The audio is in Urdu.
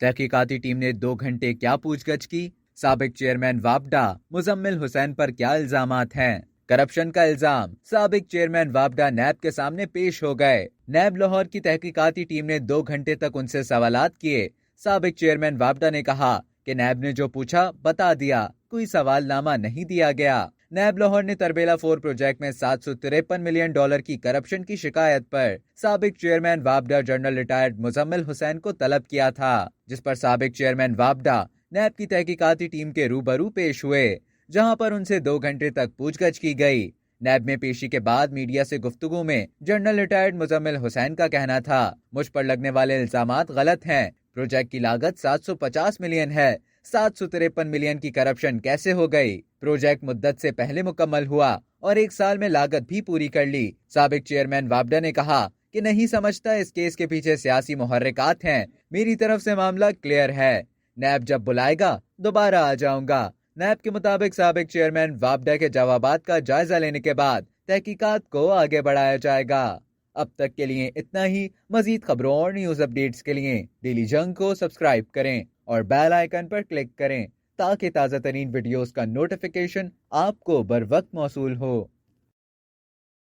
تحقیقاتی ٹیم نے 2 گھنٹے کیا پوچھ گچھ کی؟ سابق چیئرمین وابڈا مزمل حسین پر کیا الزامات ہیں؟ کرپشن کا الزام، سابق چیئرمین وابڈا نیب کے سامنے پیش ہو گئے۔ نیب لاہور کی تحقیقاتی ٹیم نے 2 گھنٹے تک ان سے سوالات کیے۔ سابق چیئرمین وابڈا نے کہا کہ نیب نے جو پوچھا بتا دیا، کوئی سوال نامہ نہیں دیا گیا۔ نیب لاہور نے تربیلا 4 پروجیکٹ میں $753 ملین کی کرپشن کی شکایت پر سابق چیئرمین وابڈا جنرل ریٹائرڈ مزمل حسین کو طلب کیا تھا، جس پر سابق چیئرمین وابڈا نیب کی تحقیقاتی ٹیم کے روبرو پیش ہوئے، جہاں پر ان سے 2 گھنٹے تک پوچھ گچھ کی گئی۔ نیب میں پیشی کے بعد میڈیا سے گفتگو میں جنرل ریٹائرڈ مزمل حسین کا کہنا تھا، مجھ پر لگنے والے الزامات غلط ہیں، پروجیکٹ کی لاگت 750 ملین ہے، 753 ملین کی کرپشن کیسے ہو گئی؟ پروجیکٹ مدت سے پہلے مکمل ہوا اور 1 سال میں لاگت بھی پوری کر لی۔ سابق چیئرمین وابڈا نے کہا کہ نہیں سمجھتا اس کیس کے پیچھے سیاسی محرکات ہیں، میری طرف سے معاملہ کلیئر ہے، نیب جب بلائے گا دوبارہ آ جاؤں گا۔ نیب کے مطابق سابق چیئرمین وابڈا کے جوابات کا جائزہ لینے کے بعد تحقیقات کو آگے بڑھایا جائے گا۔ اب تک کے لیے اتنا ہی۔ مزید خبروں اور نیوز اپڈیٹس کے لیے ڈیلی جنگ کو سبسکرائب کریں اور بیل آئیکن پر کلک کریں تاکہ تازہ ترین ویڈیوز کا نوٹیفیکیشن آپ کو بر وقت موصول ہو۔